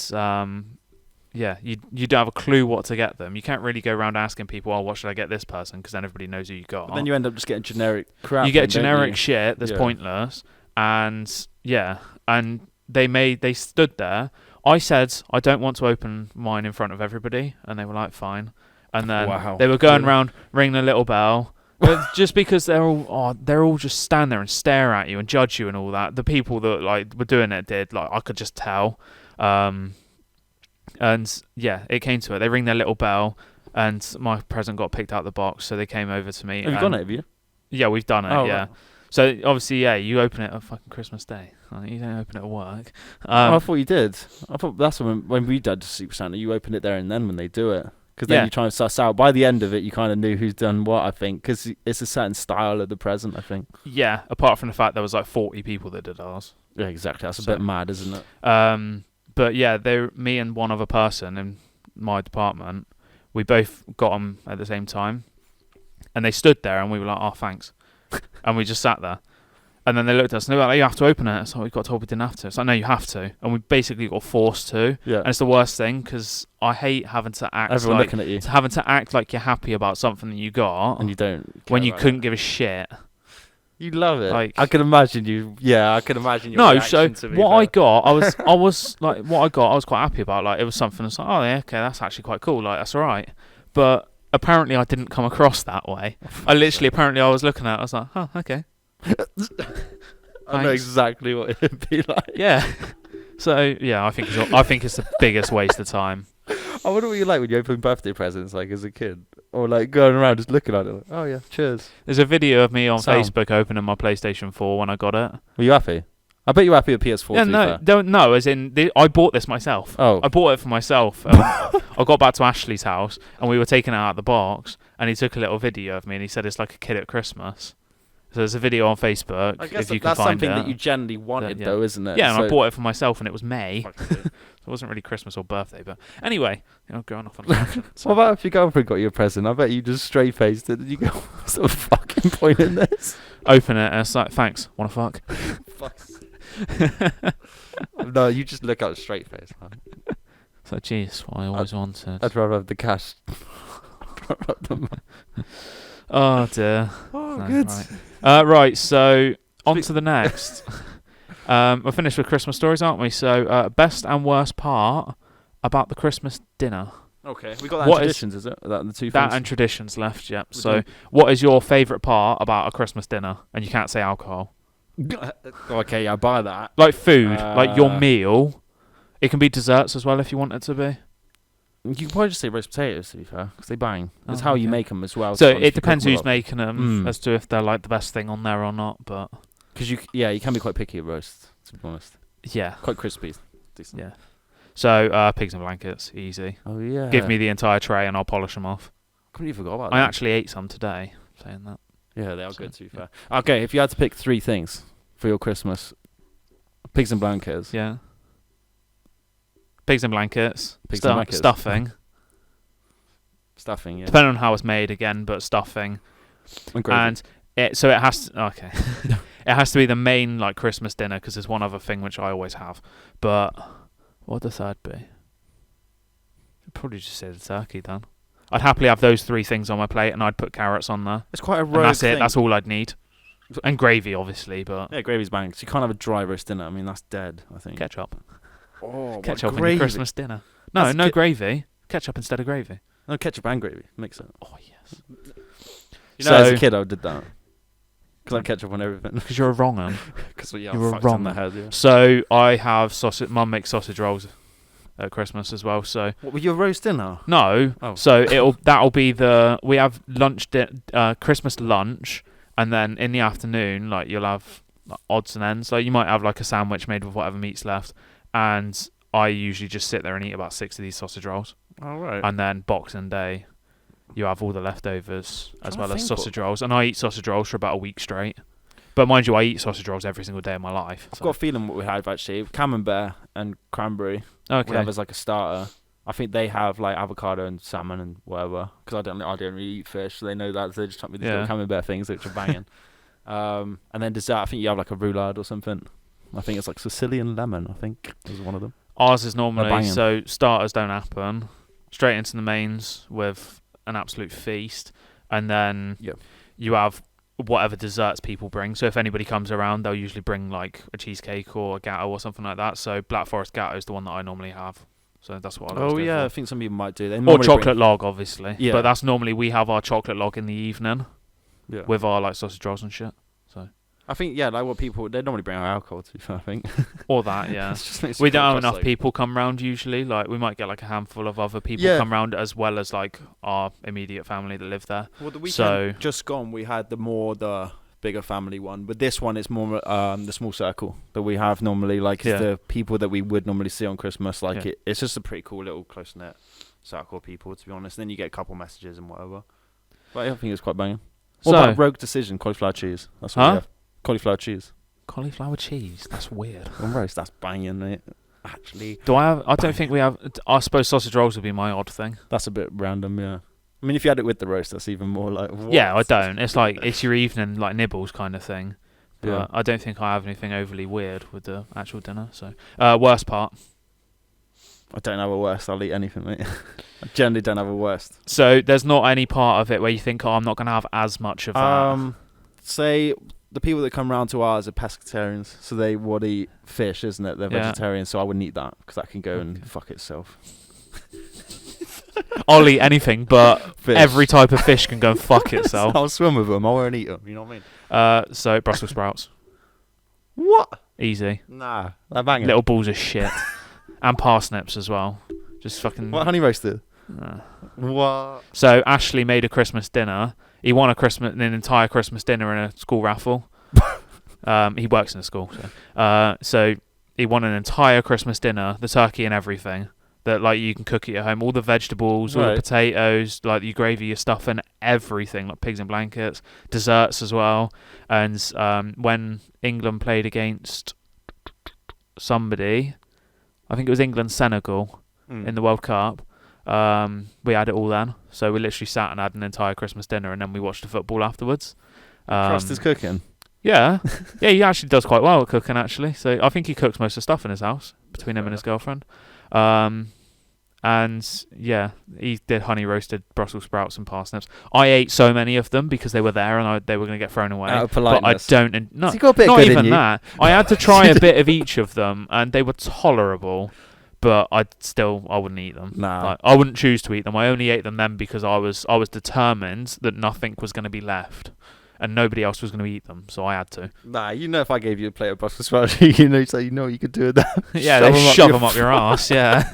yeah, you don't have a clue what to get them. You can't really go around asking people, "Oh, what should I get this person?" Because then everybody knows who you got. But then you end up just getting generic crap. You get generic shit that's pointless, and and they stood there. I said, I don't want to open mine in front of everybody, and they were like, fine. And then they were going around ringing a little bell, but just because they're all just stand there and stare at you and judge you and all that. The people that like were doing it did, like I could just tell. And yeah, it came to it. They ring their little bell, and my present got picked out of the box, so they came over to me. Have you done it? Have you? Yeah, we've done it. Oh, yeah. Right. So obviously, yeah, you open it on fucking Christmas Day. You don't open it at work. I thought you did. I thought that's when we did Secret Santa, you open it there and then when they do it. Because then you try and suss out. By the end of it, you kind of knew who's done what, I think. Because it's a certain style of the present, I think. Yeah, apart from the fact there was like 40 people that did ours. Yeah, exactly. That's a bit mad, isn't it? But yeah, me and one other person in my department, we both got them at the same time, and they stood there, and we were like, "Oh, thanks," and we just sat there. And then they looked at us and they were like, "You have to open it." So we got told we didn't have to. It's like, no, you have to. And we basically got forced to. Yeah. And it's the worst thing because I hate having to act Everyone like looking at you. having to act like you're happy about something that you got And you don't. when you care about couldn't it. give a shit. You love it. Like- I can imagine you. Yeah, I can imagine your No, reaction so to me. what I got, I was like, what I got, I was quite happy about. Like, it was something that's like, oh yeah, okay, that's actually quite cool. Like, that's all right. But apparently, I didn't come across that way. Apparently, I was looking at it, I was like, oh, okay. I know exactly what it'd be like. Yeah. So yeah, I think it's the biggest waste of time. I wonder what you like when you open birthday presents, like as a kid, or like going around just looking at it. Like, oh yeah, cheers. There's a video of me on Sam. Facebook opening my PlayStation 4 when I got it. Were you happy? I bet you were happy with PS4. Yeah, to be no, fair. don't no. As in, I bought this myself. Oh. I bought it for myself. I got back to Ashley's house and we were taking it out of the box, and he took a little video of me and he said it's like a kid at Christmas. So there's a video on Facebook I guess if you can that's find something it. that you generally wanted, Yeah. though, isn't it? Yeah, and So- I bought it for myself, and it was May. Fuck So it wasn't really Christmas or birthday, but anyway, going off on a tangent. What about if your girlfriend got you a present? I bet you just straight faced it and you go, what's the fucking point in this? Open it, and it's like, thanks, wanna fuck? No, you just look out straight face. Man. It's like, jeez, what I always wanted. I'd rather have the cash. Oh dear. Oh, No, good. Right, so on to the next. We're finished with Christmas stories, aren't we? So, best and worst part about the Christmas dinner. Okay, we got that What in is- traditions, is it? That the two That things? and traditions left, yep. We So, do. what is your favourite part about a Christmas dinner? And you can't say alcohol. Okay, I buy that. Like food, like your Uh, meal. It can be desserts as well if you want it to be. You can probably just say roast potatoes, to be fair, because they bang. That's Oh, how you okay. make them as well. So to be honest, it if you depends cook 'em who's up. making them Mm. as to if they're like the best thing on there or not. But Because you can be quite picky at roast, to be honest. yeah, Quite crispy. Decent. yeah. So pigs and blankets, easy. Oh, yeah. Give me the entire tray and I'll polish them off. Completely forgot about I that. actually ate some today. Saying that. Yeah, they are So, good, to be yeah. fair. Okay, if you had to pick three things for your Christmas, pigs and blankets. Yeah. Pigs and blankets. Pigs and blankets. Stuffing. Stuffing, yeah. Depending on how it's made again, but stuffing. And gravy. And it has to, okay. It has to be the main like Christmas dinner because there's one other thing which I always have. But what would the third be? I'd probably just say the turkey then. I'd happily have those three things on my plate and I'd put carrots on there. It's quite a rogue And that's thing. it. That's all I'd need. And gravy, obviously, but Yeah, gravy's bang. So you can't have a dry roast dinner. I mean, that's dead, I think. ketchup. Oh, Ketchup in your Christmas dinner. No, That's no ki- gravy. Ketchup instead of gravy. No, ketchup and gravy. Mix it. Oh, yes. You know, as So- a kid, I did that. Because I had ketchup on everything. Because you're a wrong un. Because You were fucked in wrong. the head, yeah. So I have sausage. Mum makes sausage rolls at Christmas as well. So What, with your roast dinner? no. Oh. So that'll be we have Christmas lunch, and then in the afternoon, like you'll have like, odds and ends. Like you might have like a sandwich made with whatever meat's left, and I usually just sit there and eat about 6 of these sausage rolls, All right. and then Boxing Day, you have all the leftovers as Trying to well as think sausage rolls, and I eat sausage rolls for about a week straight. But mind you, I eat sausage rolls every single day of my life. I've got a feeling what we had actually. Camembert and cranberry. Okay. We have as like a starter. I think they have like avocado and salmon and whatever. Because I don't really eat fish, so they know that. So they just chuck me these Yeah. little camembert things which are banging. And then dessert, I think you have like a roulade or something. I think it's like Sicilian lemon, I think, is one of them. Ours is normally banging. so starters don't happen. Straight into the mains with an absolute feast, and then Yep. you have whatever desserts people bring. So if anybody comes around, they'll usually bring like a cheesecake or a gatto or something like that. So Black Forest gatto is the one that I normally have. So that's what I always Oh go yeah, I for. think some people might do. They Or normally chocolate log, obviously. Yeah. But that's normally we have our chocolate log in the evening Bring, yeah. with our like sausage rolls and shit. So I think like what people they normally bring out alcohol to. I think. or that, yeah. It's just makes We it don't have cost, enough like- people come round usually. Like we might get like a handful of other people Yeah. come round as well as like our immediate family that live there. Well, the weekend So- just gone, we had the bigger family one, but this one is more the small circle that we have normally. Like Yeah. it's the people that we would normally see on Christmas. Like Yeah. it's just a pretty cool little close knit circle of people, to be honest. Then you get a couple messages and whatever. But I think it's quite banging. What So about rogue decision? Cauliflower cheese. That's what Huh? we have. Cauliflower cheese cauliflower cheese. That's weird. on roast. That's banging, mate. actually. I don't think we have. I suppose sausage rolls would be my odd thing. That's a bit random, yeah. I mean, if you had it with the roast, that's even more like. What? Yeah, I don't. It's like it's your evening like nibbles kind of thing. But Yeah. I don't think I have anything overly weird with the actual dinner. So worst part. I don't have a worst. I'll eat anything, mate. I generally don't have a worst. So there's not any part of it where you think, oh, I'm not going to have as much of that. Say the people that come round to ours are pescatarians, so they would eat fish, isn't it? They're vegetarians, so I wouldn't eat that because that can go and fuck itself. I'll eat anything, but Fish. every type of fish can go and fuck itself. I'll swim with them. I won't eat them. You know what I mean? So Brussels sprouts. What? Easy. Nah, they're banging. Little balls of shit. And parsnips as well. Just fucking... What, honey roasted? What? So Ashley made a Christmas dinner. He won an entire Christmas dinner in a school raffle. He works in a school. So he won an entire Christmas dinner, the turkey and everything. That like you can cook it at home. All the vegetables, all the potatoes, like your gravy, your stuff and everything, like pigs in blankets, desserts as well. And when England played against somebody... I think it was England-Senegal in the World Cup. We had it all then. So we literally sat and had an entire Christmas dinner and then we watched the football afterwards. Trust his cooking. Yeah. Yeah, he actually does quite well at cooking, actually. So I think he cooks most of the stuff in his house between him and his girlfriend. And yeah, he did honey roasted Brussels sprouts and parsnips. I ate so many of them because they were there and they were going to get thrown away. Out of politeness. But I don't... No, so you got a bit not good even in you. that. I had to try a bit of each of them and they were tolerable. But I wouldn't eat them. Nah. Like, I wouldn't choose to eat them. I only ate them then because I was determined that nothing was going to be left. And nobody else was going to eat them, so I had to. Nah, you know if I gave you a plate of Brussels sprouts, you know what you could do with that. Yeah, they shove them up your ass, yeah.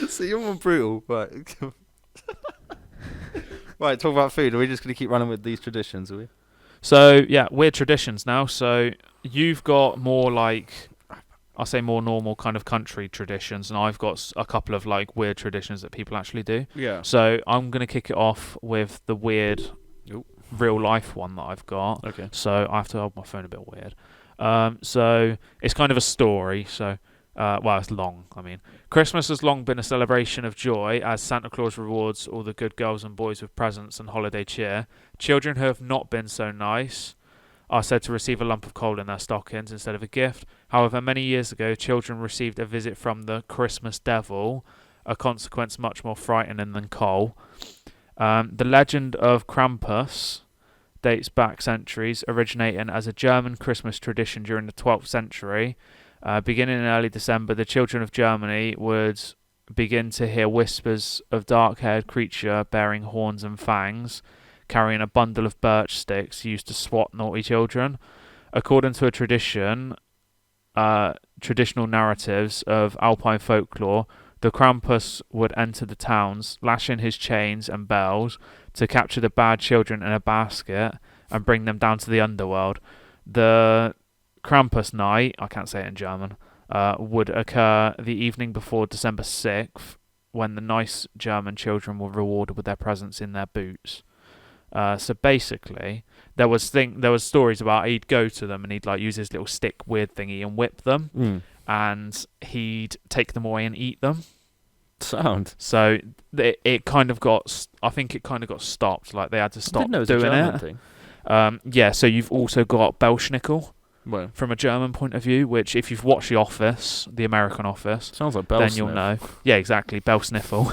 So you're more brutal, right? Right, talk about food. Are we just going to keep running with these traditions, are we? So, yeah, weird traditions now. So you've got more like, I'll say more normal kind of country traditions, and I've got a couple of like weird traditions that people actually do. Yeah. So I'm going to kick it off with the weird real life one that I've got. Okay. So I have to hold my phone a bit weird. So it's kind of a story. So, well, it's long. I mean, Christmas has long been a celebration of joy as Santa Claus rewards all the good girls and boys with presents and holiday cheer. Children who have not been so nice are said to receive a lump of coal in their stockings instead of a gift. However, many years ago, children received a visit from the Christmas devil, a consequence much more frightening than coal. The legend of Krampus dates back centuries, originating as a German Christmas tradition during the 12th century. Beginning in early December, the children of Germany would begin to hear whispers of dark-haired creature bearing horns and fangs, carrying a bundle of birch sticks used to swat naughty children. According to a traditional narratives of Alpine folklore, the Krampus would enter the towns, lashing his chains and bells to capture the bad children in a basket and bring them down to the underworld. The Krampus night, I can't say it in German, would occur the evening before December 6th, when the nice German children were rewarded with their presents in their boots. So basically, there was stories about he'd go to them and he'd like use his little stick weird thingy and whip them, and he'd take them away and eat them. Sound. So it kind of got, I think it kind of got stopped. Like they had to stop doing it. Thing. Yeah. So you've also got Belschnickel. Well, from a German point of view, which if you've watched The Office, the American Office, sounds like Bell then Sniff. you'll know. Yeah, exactly, Bell Sniffle.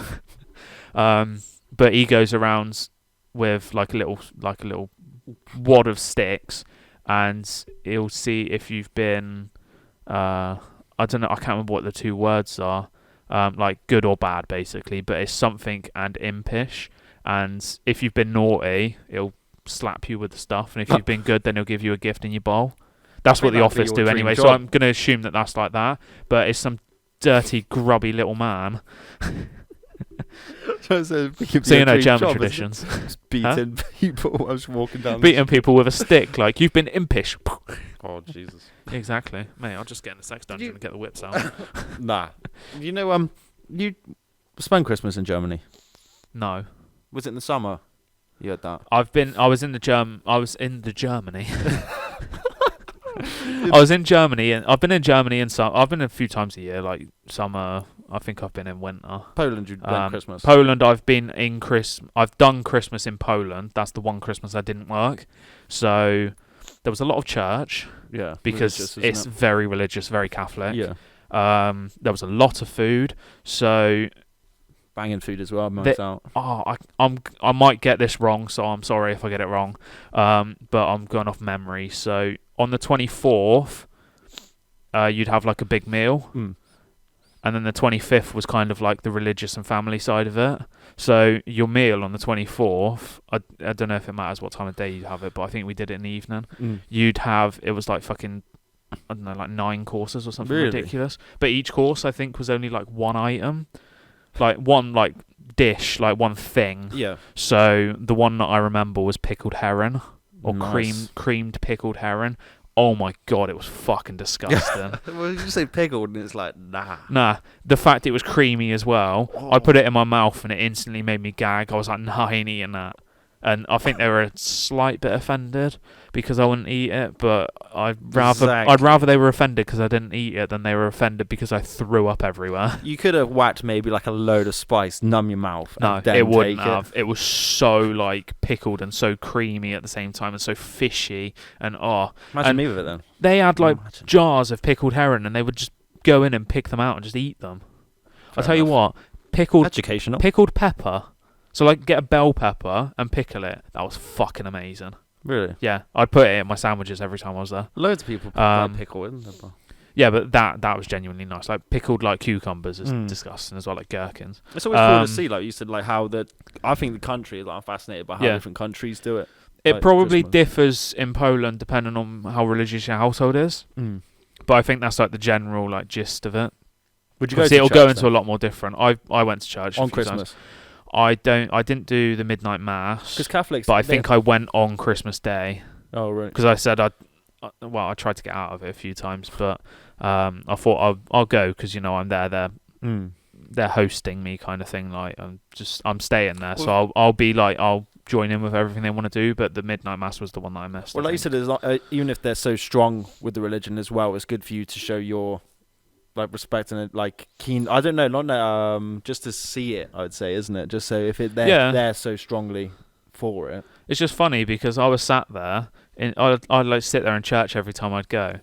But he goes around with like a little wad of sticks, and he'll see if you've been, I don't know, I can't remember what the two words are, like good or bad basically, but it's something and impish, and if you've been naughty, he'll slap you with the stuff, and if you've been good, then he'll give you a gift in your bowl. That's what The Office do anyway, so I'm going to assume that that's like that, but it's some dirty, grubby little man. So you know German traditions. Just beating people as walking down. Beating people with a stick, like, you've been impish. Oh, Jesus. Exactly. Mate, I'll just get in the sex dungeon and get the whips out. Nah. You know, you spent Christmas in Germany? No. Was it in the summer? You had that? I was in Germany. I was in Germany, and I've been in Germany and I've been a few times a year, like summer. I think I've been in winter. Poland, you went Christmas. Poland, I've been in I've done Christmas in Poland. That's the one Christmas I didn't work. So there was a lot of church. Yeah, because it's very religious, very Catholic. Yeah. There was a lot of food, so banging food as well. I might get this wrong, so I'm sorry if I get it wrong. But I'm going off memory. So on the 24th, you'd have like a big meal, and then the 25th was kind of like the religious and family side of it. So your meal on the 24th, I don't know if it matters what time of day you have it, but I think we did it in the evening. You'd have, it was like fucking, I don't know, like 9 courses or something ridiculous. But each course I think was only like one item, like one like dish, like one thing. Yeah. So the one that I remember was pickled herring, or Nice. creamed pickled herring. Oh my god, it was fucking disgusting. Well, you say pickled and it's like, nah. Nah, the fact it was creamy as well, I put it in my mouth and it instantly made me gag. I was like, nah, I ain't eating that. And I think they were a slight bit offended because I wouldn't eat it, but I'd rather they were offended because I didn't eat it than they were offended because I threw up everywhere. You could have whacked maybe like a load of spice, numb your mouth. No, and then it wouldn't take have. It was so like pickled and so creamy at the same time and so fishy and Imagine me with it then. They had like jars of pickled herring and they would just go in and pick them out and just eat them. I'll tell you what, pickled pepper. So like get a bell pepper and pickle it. That was fucking amazing. Really? Yeah, I'd put it in my sandwiches every time I was there. Loads of people put pickle in them. Yeah, but that was genuinely nice. Like pickled like cucumbers is disgusting as well, like gherkins. It's always cool to see, like you said, like how I think the country, like I'm fascinated by how different countries do it. It like probably Christmas. differs in Poland depending on how religious your household is. But I think that's like the general like gist of it. Would you go? It'll go into a lot more different. I went to church on Christmas. Times. I didn't do the midnight mass because Catholics. But I think I went on Christmas Day. Oh right. Because I said I tried to get out of it a few times, but I thought I'll go because I'm there. They're hosting me, kind of thing. Like I'm staying there, so I'll join in with everything they want to do. But the midnight mass was the one that I missed. Well, like you said, even if they're so strong with the religion as well, it's good for you to show your like respect and like keen. I don't know, not just to see it. I'd say, isn't it? Just so if they're so strongly for it. It's just funny because I was sat there and I'd like sit there in church every time I'd go,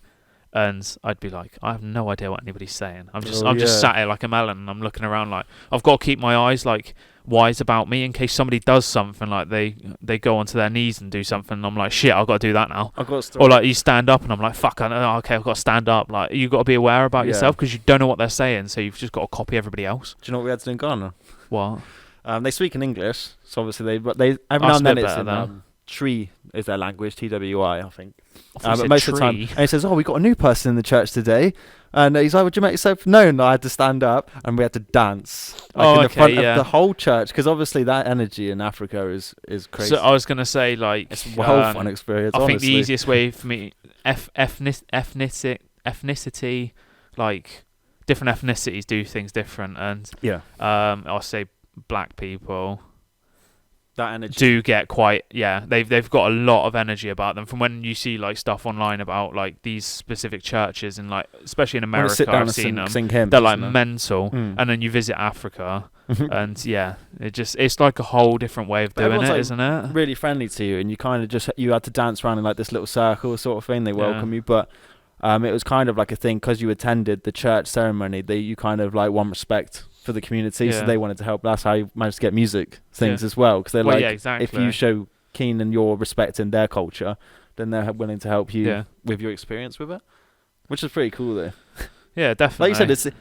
and I'd be like, I have no idea what anybody's saying. I'm just sat here like a melon, and I'm looking around like I've got to keep my eyes like wise about me in case somebody does something, like they go onto their knees and do something, and I'm like, shit, I've got to do that now. Or like you stand up and I'm like, fuck, okay, I've got to stand up. Like you've got to be aware about yourself because you don't know what they're saying, so you've just got to copy everybody else. Do you know what we had to do in Ghana? What? They speak in English, so obviously they every now and then it's in Tree is their language, TWI, I think. But most of the time, and he says, "Oh, we got a new person in the church today," and he's like, "Would you make yourself known?" I had to stand up and we had to dance in the front of the whole church because obviously that energy in Africa is crazy. So I was gonna say like it's a whole fun experience. I think the easiest way for me ethnicity, like different ethnicities do things different, and I'll say black people. That energy do get quite they've got a lot of energy about them from when you see like stuff online about like these specific churches and like especially in America I've seen them hymns, they're like mental and then you visit Africa and it's like a whole different way of doing it, like, isn't it? Really friendly to you, and you kind of you had to dance around in like this little circle sort of thing. They welcome you, but it was kind of like a thing because you attended the church ceremony. You kind of like won respect for the community, so they wanted to help. That's how you managed to get music things as well, because they're exactly. If you show keen and you're respecting their culture, then they're willing to help you with your experience with it, which is pretty cool though. Yeah, definitely. Like you said,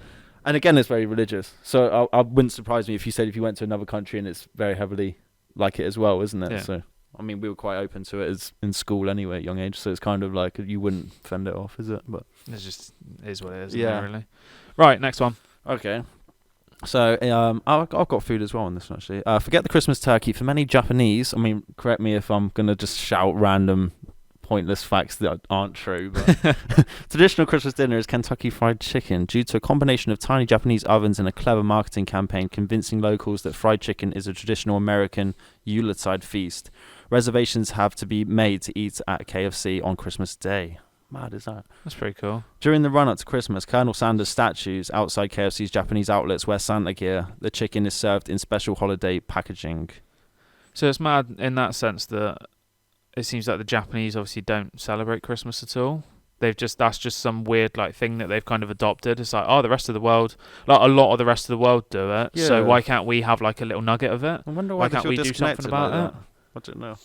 and again, it's very religious, so I wouldn't surprise me if you said if you went to another country and it's very heavily like it as well, isn't it? So I mean, we were quite open to it as in school anyway at a young age, so it's kind of like you wouldn't fend it off, is it? But it just is what it is. Yeah, really. Right, next one. Okay. So I've got food as well on this one, actually. Forget the Christmas turkey. For many Japanese, I mean, correct me if I'm going to just shout random pointless facts that aren't true, but traditional Christmas dinner is Kentucky Fried Chicken, due to a combination of tiny Japanese ovens and a clever marketing campaign convincing locals that fried chicken is a traditional American Yuletide feast. Reservations have to be made to eat at KFC on Christmas Day. mad is that? That's pretty cool. During the run-up to Christmas, Colonel Sanders statues outside KFC's Japanese outlets wear Santa gear. The chicken is served in special holiday packaging. So it's mad in that sense that it seems like the Japanese obviously don't celebrate Christmas at all. That's just some weird like thing that they've kind of adopted. It's like, oh, the rest of the world, like a lot of the rest of the world do it. Yeah. So why can't we have like a little nugget of it? I wonder why can't we do something about it? I don't know.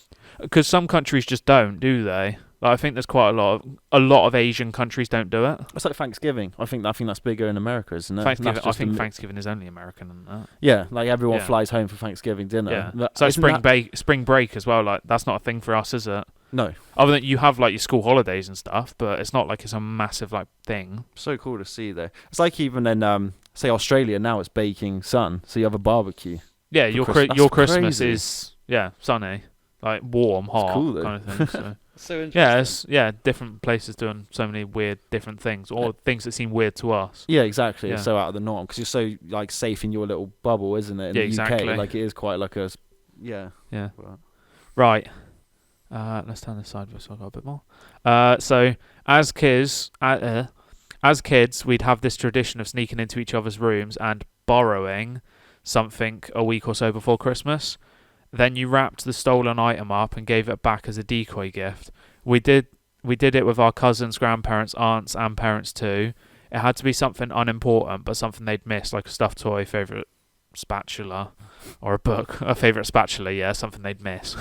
Because some countries just don't, do they? Like, I think there's quite a lot of Asian countries don't do it. It's like Thanksgiving. I think that's bigger in America, isn't it? I think Thanksgiving is only American, isn't it? Yeah, like everyone flies home for Thanksgiving dinner. Yeah. So spring break as well. Like that's not a thing for us, is it? No. Other than you have like your school holidays and stuff, but it's not like it's a massive like thing. So cool to see though. It's like even in say Australia now, it's baking sun, so you have a barbecue. Yeah, your Christmas is sunny, like warm, hot, cool, kind of thing. So. So interesting. Different places doing so many weird different things, or things that seem weird to us. Yeah, exactly. Yeah. It's so out of the norm because you're so like safe in your little bubble, isn't it? In the exactly. UK, like it is quite like a Yeah. Right. Right. Let's turn this sideways so I got a bit more. So as kids, we'd have this tradition of sneaking into each other's rooms and borrowing something a week or so before Christmas. Then you wrapped the stolen item up and gave it back as a decoy gift. We did it with our cousins, grandparents, aunts, and parents too. It had to be something unimportant, but something they'd missed, like a stuffed toy, favourite spatula, or a book. A favourite spatula, something they'd miss.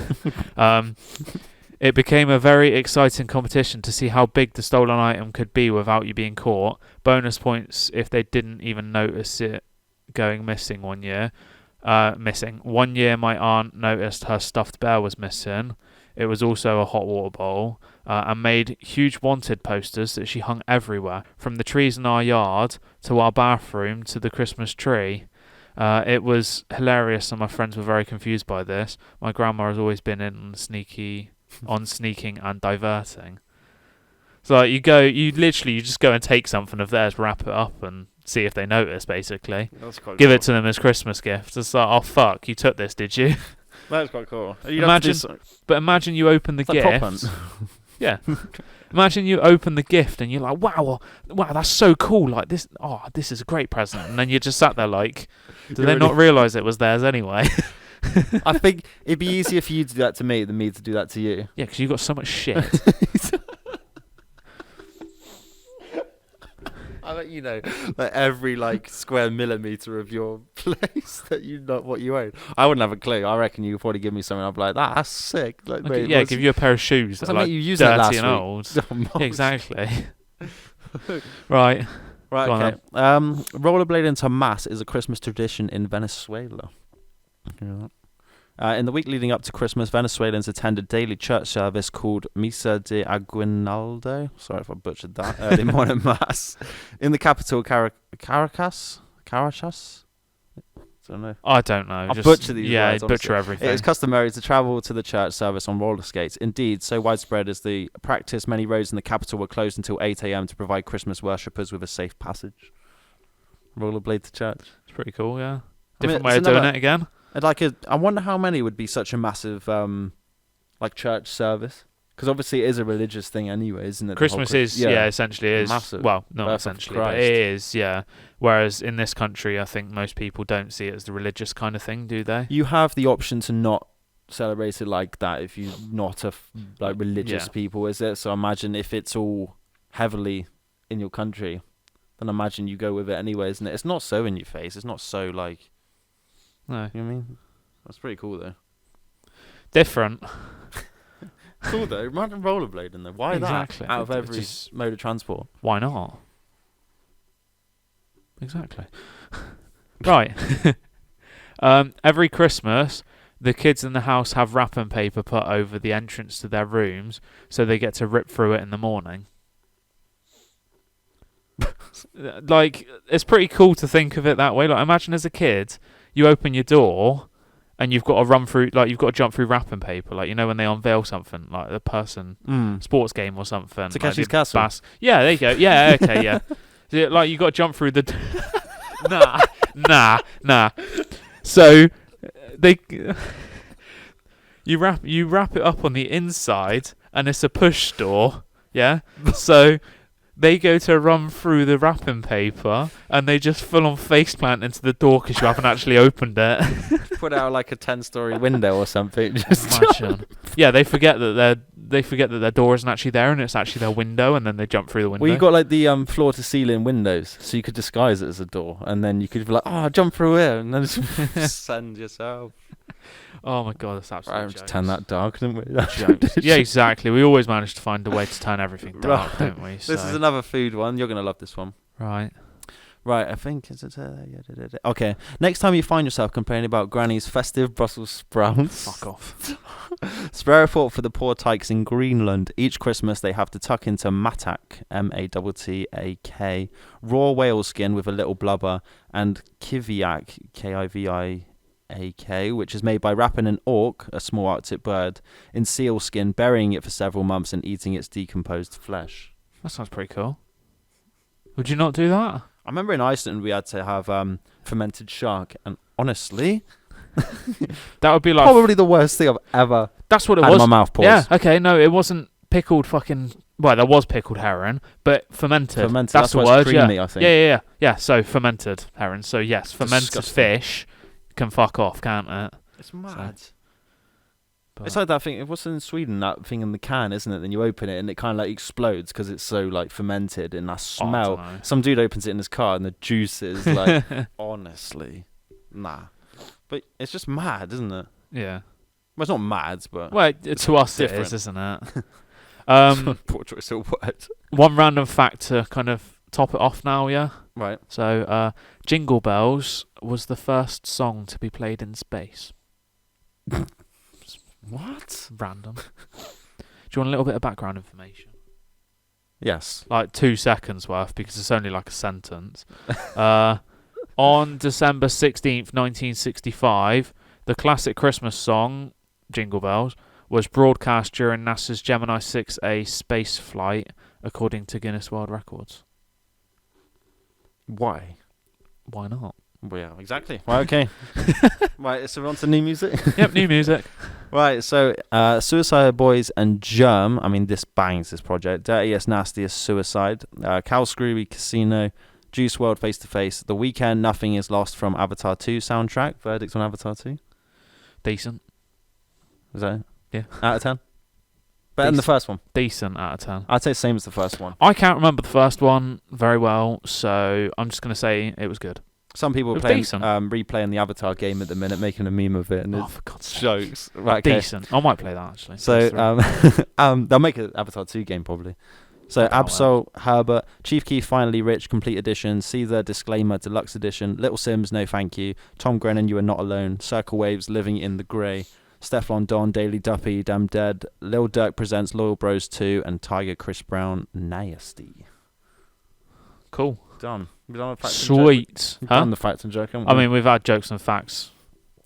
It became a very exciting competition to see how big the stolen item could be without you being caught. Bonus points if they didn't even notice it going missing one year. One year my aunt noticed her stuffed bear was missing. It was also a hot water bowl, and made huge wanted posters that she hung everywhere, from the trees in our yard to our bathroom to the Christmas tree. It was hilarious and my friends were very confused by this. My grandma has always been in on sneaking and diverting. So like, you just go and take something of theirs, wrap it up and see if they notice, basically. That's quite Give cool. it to them as Christmas gifts. It's like, oh fuck, you took this, did you? That's quite cool. Imagine you open the gift. Yeah. Imagine you open the gift and you're like, wow, that's so cool. Like this is a great present. And then you just sat there like, did they not realise it was theirs anyway? I think it'd be easier for you to do that to me than me to do that to you. Yeah, because you've got so much shit. I bet you know like every like square millimetre of your place that you know what you own. I wouldn't have a clue. I reckon you could probably give me something. I'd be like, that's sick. Like, okay, give you a pair of shoes that are like you used dirty and old. Yeah, exactly. Right. Right. Okay. Rollerblading to mass is a Christmas tradition in Venezuela. In the week leading up to Christmas, Venezuelans attend a daily church service called Misa de Aguinaldo. Sorry if I butchered that. Early morning mass in the capital, Caracas. I don't know. I butcher these words. Yeah, butcher everything. It is customary to travel to the church service on roller skates. Indeed, so widespread is the practice, many roads in the capital were closed until 8 a.m. to provide Christmas worshippers with a safe passage. Rollerblade to church. It's pretty cool, yeah. Different way of doing it again. I wonder how many would be such a massive like church service, because obviously it is a religious thing anyway, isn't it? Christmas is essentially is massive. Well, not essentially, but it is, yeah. Whereas in this country, I think most people don't see it as the religious kind of thing, do they? You have the option to not celebrate it like that if you're not like religious people, is it? So imagine if it's all heavily in your country, then imagine you go with it anyway, isn't it? It's not so in your face. It's not so like. No. You know what I mean? That's pretty cool, though. Different. Cool, though. Imagine rollerblading, though. Why that? Out of every mode of transport. Why not? Exactly. Right. Every Christmas, the kids in the house have wrapping paper put over the entrance to their rooms so they get to rip through it in the morning. Like, it's pretty cool to think of it that way. Like, imagine as a kid, you open your door and you've got to run through, like, you've got to jump through wrapping paper. Like, you know, when they unveil something, like a person, sports game or something. Takeshi's Castle. Yeah, there you go. Yeah, okay, yeah. So, like, you got to jump through the. Nah. So, you wrap it up on the inside, and it's a push door. Yeah? So they go to run through the wrapping paper and they just full on faceplant into the door because you haven't actually opened it. Put out like a 10-story window or something. Just Imagine. Yeah, they forget that their door isn't actually there and it's actually their window, and then they jump through the window. Well, you got like the floor to ceiling windows, so you could disguise it as a door, and then you could be like, "Oh, jump through here," and then just send yourself. Oh my god, that's absolutely Right, just turn that dark, didn't we? jokes. Yeah, exactly. We always manage to find a way to turn everything dark, don't we? This is another food one. You're gonna love this one. Right. Right, I think it's okay. Next time you find yourself complaining about Granny's festive Brussels sprouts, Fuck off. spare a thought for the poor tykes in Greenland. Each Christmas they have to tuck into mattak, M-A-T-T-A-K, raw whale skin with a little blubber, and kiviak, K-I-V-I-A-K, which is made by wrapping an auk, a small Arctic bird, in seal skin, burying it for several months and eating its decomposed flesh. That sounds pretty cool. Would you not do that? I remember in Iceland we had to have fermented shark, and honestly, That would be like probably the worst thing I've ever that's what it had was. in my mouth. Pause. Yeah. Okay. No, it wasn't pickled fucking. Well, there was pickled herring, but fermented. That's the why it's word. creamy, Yeah. I think. Yeah. So fermented herring. So yes, fermented Disgusting. fish can fuck off, can't it? It's mad. But It's like that thing. What's in Sweden? That thing in the can, isn't it? Then you open it and it kind of like explodes because it's so like fermented, and that smell. dunno. Some dude opens it in his car and the juice is like, honestly, nah. But it's just mad, isn't it? Yeah. Well, it's not mad, but Well, to us it different. is, isn't it? poor choice of word. One random fact to kind of top it off now, yeah? Right. So, Jingle Bells was the first song to be played in space. What? Random. Do you want a little bit of background information? Yes. Like 2 seconds worth, because it's only like a sentence. On December 16th, 1965, the classic Christmas song, Jingle Bells, was broadcast during NASA's Gemini 6A space flight, according to Guinness World Records. Why? Why not? Well, yeah, exactly. Right, okay. Right, so we're on to new music. Yep, new music. Right, so Suicide Boys and Germ. I mean, this bangs, this project. Dirtiest, Nastiest, Suicide. Cal Screwy, Casino. Juice WRLD, Face to Face. The Weeknd, Nothing Is Lost from Avatar 2 soundtrack. Verdict on Avatar 2. Decent. Is that it? Yeah. Out of 10? Better than the first one. Decent out of 10. I'd say same as the first one. I can't remember the first one very well, so I'm just going to say it was good. Some people It are was playing, decent. replaying the Avatar game at the minute, making a meme of it, and Oh, it's for God's sake. jokes. Right, okay. Decent. I might play that, actually. So That's they'll make an Avatar 2 game probably. So I doubt Absol, Herbert, Chief Keef, Finally Rich, Complete Edition, Caesar, Disclaimer, Deluxe Edition, Little Sims, No Thank You, Tom Grennan, You Are Not Alone, Circle Waves, Living in the Grey, Stefflon Don, Daily Duppy, Damn Dead, Lil Durk Presents Loyal Bros 2, and Tiger Chris Brown, Nasty. cool. Done. We've done the facts and Sweet. We've Huh? done the facts and joke, haven't I we? mean, we've had jokes and facts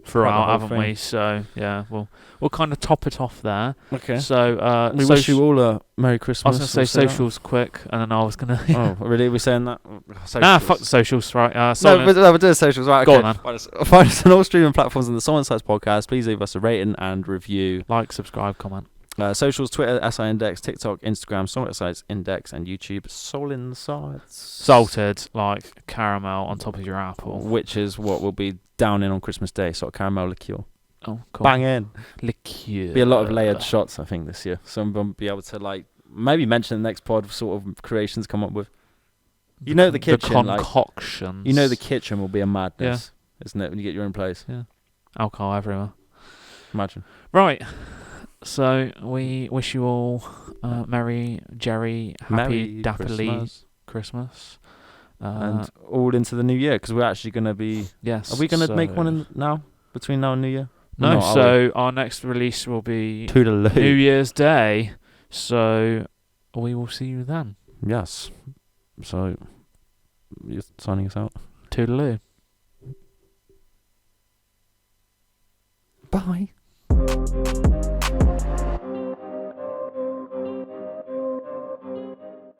throughout, whole haven't thing. we? So, yeah, we'll kind of top it off there. Okay. So, We wish you all a Merry I Christmas. was going to say socials quick, and then I was going to... Oh, really? Are we saying that? Nah, fuck the socials, right? No, we're doing socials. Right, Go okay. on, Find us on all streaming platforms and the SoulInsights podcast. Please leave us a rating and review. Like, subscribe, comment. Socials, Twitter, SI Index, TikTok, Instagram, SoulInsights Index, and YouTube, SoulInsights. Salted, like caramel on top of your apple. Which is what we'll be down in on Christmas Day, sort of caramel liqueur. Oh, cool. Bang in. Liqueur. Be a lot of layered shots, I think, this year. So I'm going to be able to, like, maybe mention the next pod sort of creations come up with. You know the kitchen, The concoctions. You know the kitchen will be a madness, isn't it, when you get your own place? Yeah. Alcohol everywhere. Imagine. Right. So we wish you all merry, happy, Merry dappily Christmas. And all into the new year, because we're actually going to be... Yes. Are we going to make one now, between now and New Year? No, We're not, are so our next release will be we? Toodaloo. New Year's Day. So we will see you then. Yes. So, you're signing us out? Toodaloo. Bye.